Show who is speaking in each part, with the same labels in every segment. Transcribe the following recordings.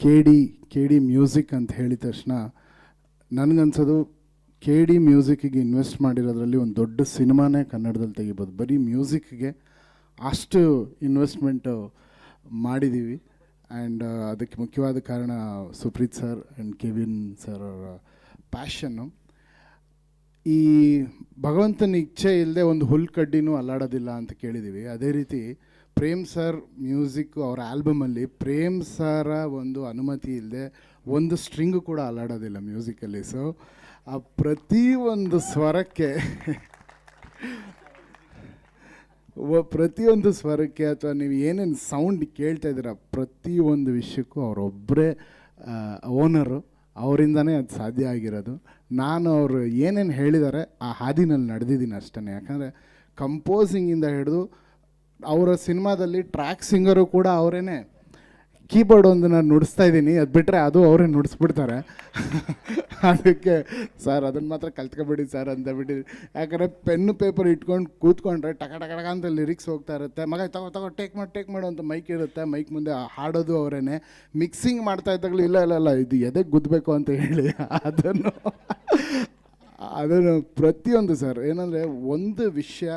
Speaker 1: K D music ಅಂತ ಹೇಳಿದ ತಕ್ಷಣ ನನಗನ್ಸೋದು ಕೆ ಡಿ ಮ್ಯೂಸಿಕ್ಕಿಗೆ ಇನ್ವೆಸ್ಟ್ ಮಾಡಿರೋದ್ರಲ್ಲಿ ಒಂದು ದೊಡ್ಡ ಸಿನಿಮಾನೇ ಕನ್ನಡದಲ್ಲಿ ತೆಗಿಬೋದು. ಬರೀ ಮ್ಯೂಸಿಕ್ಗೆ ಅಷ್ಟು ಇನ್ವೆಸ್ಟ್ಮೆಂಟು ಮಾಡಿದ್ದೀವಿ. ಆ್ಯಂಡ್ ಅದಕ್ಕೆ ಮುಖ್ಯವಾದ ಕಾರಣ Supreeth sir and Kevin sir ಅವರ ಪ್ಯಾಷನ್ನು. ಈ ಭಗವಂತನ ಇಚ್ಛೆ ಇಲ್ಲದೆ ಒಂದು ಹುಲ್ಕಡ್ಡಿನೂ ಅಲ್ಲಾಡೋದಿಲ್ಲ ಅಂತ ಕೇಳಿದ್ದೀವಿ. ಅದೇ ರೀತಿ ಪ್ರೇಮ್ ಸರ್ ಮ್ಯೂಸಿಕ್ಕು ಅವರ ಆಲ್ಬಮಲ್ಲಿ ಪ್ರೇಮ್ ಸರ ಒಂದು ಅನುಮತಿ ಇಲ್ಲದೆ ಒಂದು ಸ್ಟ್ರಿಂಗು ಕೂಡ ಅಲ್ಲಾಡೋದಿಲ್ಲ ಮ್ಯೂಸಿಕಲ್ಲಿ. ಸೊ ಆ ಪ್ರತಿಯೊಂದು ಸ್ವರಕ್ಕೆ ಅಥವಾ ನೀವು ಏನೇನು ಸೌಂಡ್ ಕೇಳ್ತಾ ಇದ್ದೀರ ಪ್ರತಿಯೊಂದು ವಿಷಯಕ್ಕೂ ಅವರೊಬ್ಬರೇ ಓನರು. ಅವರಿಂದನೇ ಅದು ಸಾಧ್ಯ ಆಗಿರೋದು. ನಾನು ಅವರು ಏನೇನು ಹೇಳಿದ್ದಾರೆ ಆ ಹಾದಿನಲ್ಲಿ ನಡೆದಿದ್ದೀನಿ ಅಷ್ಟೇ. ಯಾಕಂದರೆ ಕಂಪೋಸಿಂಗಿಂದ ಹಿಡಿದು ಅವರ ಸಿನಿಮಾದಲ್ಲಿ ಟ್ರ್ಯಾಕ್ ಸಿಂಗರು ಕೂಡ ಅವರೇ. ಕೀಬೋರ್ಡ್ ಒಂದು ನಾನು ನುಡಿಸ್ತಾ ಇದ್ದೀನಿ, ಅದು ಬಿಟ್ಟರೆ ಅದು ಅವರೇ ನುಡಿಸ್ಬಿಡ್ತಾರೆ. ಅದಕ್ಕೆ ಸರ್ ಅದನ್ನು ಮಾತ್ರ ಕಲ್ತ್ಕೊಬೇಡಿ ಸರ್ ಅಂತ ಬಿಟ್ಟಿದ್ವಿ. ಯಾಕಂದರೆ ಪೆನ್ನು ಪೇಪರ್ ಇಟ್ಕೊಂಡು ಕೂತ್ಕೊಂಡ್ರೆ ಟಕ ಟಕ ಟಕ ಅಂತ ಲಿರಿಕ್ಸ್ ಹೋಗ್ತಾ ಇರುತ್ತೆ. ಮಗ ತಗೋ ಟೇಕ್ ಮಾಡು ಅಂತ ಮೈಕ್ ಇರುತ್ತೆ. ಮೈಕ್ ಮುಂದೆ ಹಾಡೋದು ಅವರೇ. ಮಿಕ್ಸಿಂಗ್ ಮಾಡ್ತಾ ಇದ್ದಾಗಲೂ ಇಲ್ಲ ಇದು ಎದೆಗೆ ಗುದ್ದಬೇಕು ಅಂತ ಹೇಳಿ ಅದನ್ನು ಪ್ರತಿಯೊಂದು ಸರ್ ಏನಂದರೆ ಒಂದು ವಿಷಯ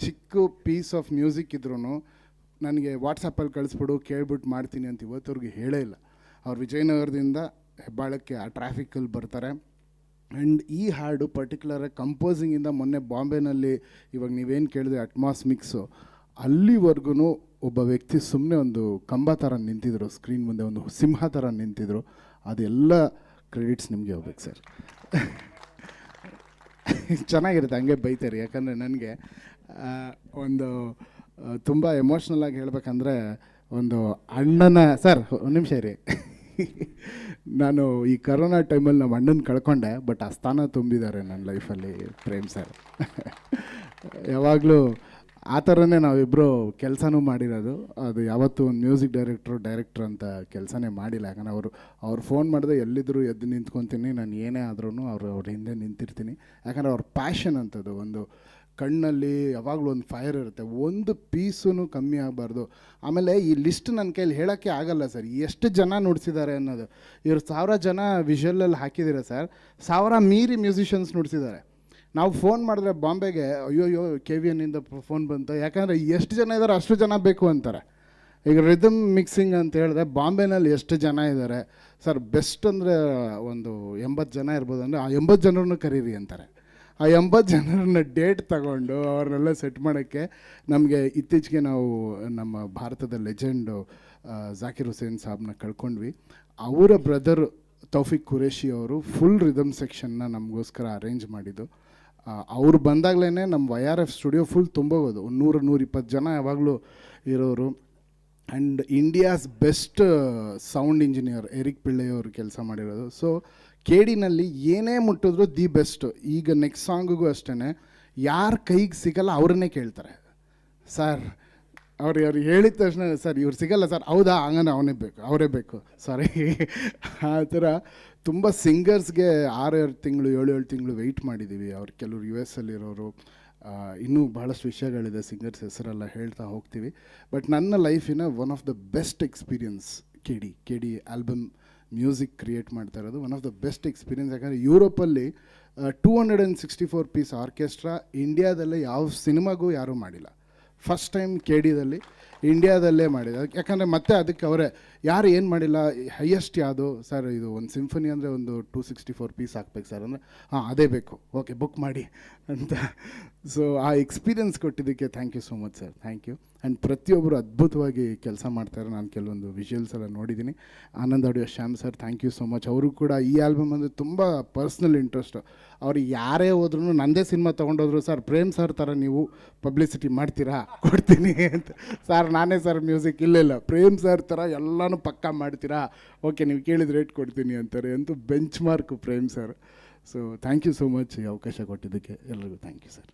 Speaker 1: ಚಿಕ್ಕ ಪೀಸ್ ಆಫ್ ಮ್ಯೂಸಿಕ್ ಇದ್ರೂ ನನಗೆ ವಾಟ್ಸಪ್ಪಲ್ಲಿ ಕಳಿಸ್ಬಿಡು ಕೇಳ್ಬಿಟ್ಟು ಮಾಡ್ತೀನಿ ಅಂತ ಇವತ್ತವ್ರಿಗೆ ಹೇಳೇ ಇಲ್ಲ. ಅವ್ರು ವಿಜಯನಗರದಿಂದ ಹೆಬ್ಬಾಳಕ್ಕೆ ಆ ಟ್ರಾಫಿಕಲ್ಲಿ ಬರ್ತಾರೆ. ಆ್ಯಂಡ್ ಈ ಹಾಡು ಪರ್ಟಿಕ್ಯುಲರಾಗಿ ಕಂಪೋಸಿಂಗಿಂದ ಮೊನ್ನೆ ಬಾಂಬೆನಲ್ಲಿ ಇವಾಗ ನೀವೇನು ಕೇಳಿದ್ರೆ ಅಟ್ಮಾಸ್ ಮಿಕ್ಸು ಅಲ್ಲಿವರೆಗೂ ಒಬ್ಬ ವ್ಯಕ್ತಿ ಸುಮ್ಮನೆ ಒಂದು ಕಂಬ ಥರ ನಿಂತಿದ್ರು, ಸ್ಕ್ರೀನ್ ಮುಂದೆ ಒಂದು ಸಿಂಹ ಥರ ನಿಂತಿದ್ರು. ಅದೆಲ್ಲ ಕ್ರೆಡಿಟ್ಸ್ ನಿಮಗೆ ಹೋಗ್ಬೇಕು ಸರ್. ಚೆನ್ನಾಗಿರುತ್ತೆ, ಹಂಗೆ ಬೈತಾರೆ. ಯಾಕಂದರೆ ನನಗೆ ಒಂದು ತುಂಬ ಎಮೋಷ್ನಲಾಗಿ ಹೇಳ್ಬೇಕಂದ್ರೆ ಒಂದು ಅಣ್ಣನ ಸರ್ ಒಂದು ನಿಮಿಷ ರೀ. ನಾನು ಈ ಕರೋನಾ ಟೈಮಲ್ಲಿ ನಮ್ಮ ಅಣ್ಣನ ಕಳ್ಕೊಂಡೆ, ಬಟ್ ಆ ಸ್ಥಾನ ತುಂಬಿದ್ದಾರೆ ನನ್ನ ಲೈಫಲ್ಲಿ ಪ್ರೇಮ್ ಸರ್. ಯಾವಾಗಲೂ ಆ ಥರನೇ ನಾವಿಬ್ಬರು ಕೆಲಸನೂ ಮಾಡಿರೋದು. ಅದು ಯಾವತ್ತೂ ಒಂದು ಮ್ಯೂಸಿಕ್ ಡೈರೆಕ್ಟ್ರ್ ಅಂತ ಕೆಲಸನೇ ಮಾಡಿಲ್ಲ. ಯಾಕಂದರೆ ಅವ್ರು ಫೋನ್ ಮಾಡಿದ್ರೆ ಎಲ್ಲಿದ್ದರೂ ಎದ್ದು ನಿಂತ್ಕೊತೀನಿ. ನಾನು ಏನೇ ಆದ್ರೂ ಅವ್ರ ಹಿಂದೆ ನಿಂತಿರ್ತೀನಿ. ಯಾಕಂದರೆ ಅವ್ರ ಪ್ಯಾಷನ್ ಅಂಥದ್ದು. ಒಂದು ಕಣ್ಣಲ್ಲಿ ಯಾವಾಗಲೂ ಒಂದು ಫೈರ್ ಇರುತ್ತೆ, ಒಂದು ಪೀಸೂ ಕಮ್ಮಿ ಆಗಬಾರ್ದು. ಆಮೇಲೆ ಈ ಲಿಸ್ಟ್ ನನ್ನ ಕೈಲಿ ಹೇಳೋಕ್ಕೆ ಆಗಲ್ಲ ಸರ್, ಎಷ್ಟು ಜನ ನುಡಿಸಿದ್ದಾರೆ ಅನ್ನೋದು. ಇವರು 1000 ಜನ ವಿಷುವಲಲ್ಲಿ ಹಾಕಿದ್ದೀರ ಸರ್, 1000 ಮೀರಿ ಮ್ಯೂಸಿಷಿಯನ್ಸ್ ನುಡಿಸಿದ್ದಾರೆ. ನಾವು ಫೋನ್ ಮಾಡಿದ್ರೆ ಬಾಂಬೆಗೆ ಅಯ್ಯೋ KVNನಿಂದ ಫೋನ್ ಬಂತು. ಯಾಕಂದರೆ ಎಷ್ಟು ಜನ ಇದ್ದಾರೆ ಅಷ್ಟು ಜನ ಬೇಕು ಅಂತಾರೆ. ಈಗ ರಿದಮ್ ಮಿಕ್ಸಿಂಗ್ ಅಂತ ಹೇಳಿದ್ರೆ ಬಾಂಬೆನಲ್ಲಿ ಎಷ್ಟು ಜನ ಇದ್ದಾರೆ ಸರ್, ಬೆಸ್ಟ್ ಅಂದರೆ ಒಂದು 80 ಜನ ಇರ್ಬೋದು. ಅಂದರೆ ಆ 80 ಜನರನ್ನು ಕರೀರಿ ಅಂತಾರೆ. ಆ 80 ಜನರನ್ನ ಡೇಟ್ ತಗೊಂಡು ಅವ್ರನ್ನೆಲ್ಲ ಸೆಟ್ ಮಾಡೋಕ್ಕೆ ನಮಗೆ ಇತ್ತೀಚೆಗೆ ನಾವು ನಮ್ಮ ಭಾರತದ ಲೆಜೆಂಡು ಜಾಕಿರ್ ಹುಸೇನ್ ಸಾಬ್ನ ಕಳ್ಕೊಂಡ್ವಿ. ಅವರ ಬ್ರದರ್ ತೌಫಿಕ್ ಖುರೇಶಿ ಅವರು ಫುಲ್ ರಿದಮ್ ಸೆಕ್ಷನ್ನ ನಮಗೋಸ್ಕರ ಅರೇಂಜ್ ಮಾಡಿದ್ದು. ಅವ್ರು ಬಂದಾಗಲೇ ನಮ್ಮ YRF ಸ್ಟುಡಿಯೋ ಫುಲ್ ತುಂಬೋಗೋದು. 100-120 ಜನ ಯಾವಾಗಲೂ ಇರೋರು. And India's best sound engineer Eric Pillai ಅವರು ಕೆಲಸ ಮಾಡಿರೋದು. ಸೊ KDನಲ್ಲಿ ಏನೇ ಮುಟ್ಟಿದ್ರು ದಿ ಬೆಸ್ಟ್. ಈಗ ನೆಕ್ಸ್ಟ್ ಸಾಂಗಿಗೂ ಅಷ್ಟೇ, ಯಾರ ಕೈಗೆ ಸಿಗಲ್ಲ ಅವ್ರನ್ನೇ ಕೇಳ್ತಾರೆ ಸರ್. ಅವ್ರು ಹೇಳಿದ ತಕ್ಷಣ ಸರ್ ಇವ್ರು ಸಿಗಲ್ಲ ಸರ್, ಹೌದಾ ಹಂಗನ ಅವರೇ ಬೇಕು ಸಾರಿ. ಆ ಥರ ತುಂಬ ಸಿಂಗರ್ಸ್ಗೆ 6 ತಿಂಗಳು 7 ತಿಂಗಳು ವೆಯ್ಟ್ ಮಾಡಿದ್ದೀವಿ. ಅವ್ರು ಕೆಲವರು US ಅಲ್ಲಿರೋರು. ಇನ್ನೂ ಭಾಳಷ್ಟು ವಿಷಯಗಳಿದೆ, ಸಿಂಗರ್ಸ್ ಹೆಸರೆಲ್ಲ ಹೇಳ್ತಾ ಹೋಗ್ತೀವಿ. ಬಟ್ ನನ್ನ ಲೈಫಿನ one of the best experience K D album music create ಮಾಡ್ತಾ ಇರೋದು one of the best experience. ಯಾಕಂದರೆ ಯುರೋಪಲ್ಲಿ 264 ಪೀಸ್ ಆರ್ಕೆಸ್ಟ್ರಾ ಇಂಡಿಯಾದಲ್ಲೇ ಯಾವ ಸಿನಿಮಾಗೂ ಯಾರೂ ಮಾಡಿಲ್ಲ. ಫಸ್ಟ್ ಟೈಮ್ KDದಲ್ಲಿ ಇಂಡಿಯಾದಲ್ಲೇ ಮಾಡಿದ. ಯಾಕಂದರೆ ಮತ್ತೆ ಅದಕ್ಕೆ ಅವರೇ ಯಾರು ಏನು ಮಾಡಿಲ್ಲ, ಹೈಯೆಸ್ಟ್ ಯಾವುದು ಸರ್ ಇದು ಒಂದು ಸಿಂಫನಿ ಅಂದರೆ ಒಂದು 264 ಪೀಸ್ ಹಾಕ್ಬೇಕು ಸರ್ ಅಂದರೆ ಅದೇ ಬೇಕು, ಓಕೆ ಬುಕ್ ಮಾಡಿ ಅಂತ. ಸೊ ಆ ಎಕ್ಸ್ಪೀರಿಯನ್ಸ್ ಕೊಟ್ಟಿದ್ದಕ್ಕೆ thank you so much sir, thank you. And ಪ್ರತಿಯೊಬ್ಬರು ಅದ್ಭುತವಾಗಿ ಕೆಲಸ ಮಾಡ್ತಾರೆ. ನಾನು ಕೆಲವೊಂದು ವಿಜುವಲ್ಸ್ ಎಲ್ಲ ನೋಡಿದ್ದೀನಿ. Anand audio Shyam sir thank you so much. ಅವರು ಕೂಡ ಈ ಆಲ್ಬಮ್ ಅಂದರೆ ತುಂಬ ಪರ್ಸ್ನಲ್ ಇಂಟ್ರೆಸ್ಟು. ಅವ್ರು ಯಾರೇ ಹೋದ್ರೂ ನನ್ನದೇ ಸಿನಿಮಾ ತೊಗೊಂಡೋದ್ರು ಸರ್ ಪ್ರೇಮ್ ಸರ್ ಥರ ನೀವು ಪಬ್ಲಿಸಿಟಿ ಮಾಡ್ತೀರಾ, ಕೊಡ್ತೀನಿ ಅಂತ. ಸರ್ ನಾನೇ ಸರ್ ಮ್ಯೂಸಿಕ್ ಇಲ್ಲ ಪ್ರೇಮ್ ಸರ್ ಥರ ಎಲ್ಲನೂ ಪಕ್ಕಾ ಮಾಡ್ತೀರಾ, ಓಕೆ ನೀವು ಕೇಳಿದ ರೇಟ್ ಕೊಡ್ತೀನಿ ಅಂತಾರೆ. ಅಂತೂ benchmark Prem sir. So thank you so much ಈ ಅವಕಾಶ ಕೊಟ್ಟಿದ್ದಕ್ಕೆ ಎಲ್ರಿಗೂ ಥ್ಯಾಂಕ್ ಯು ಸರ್.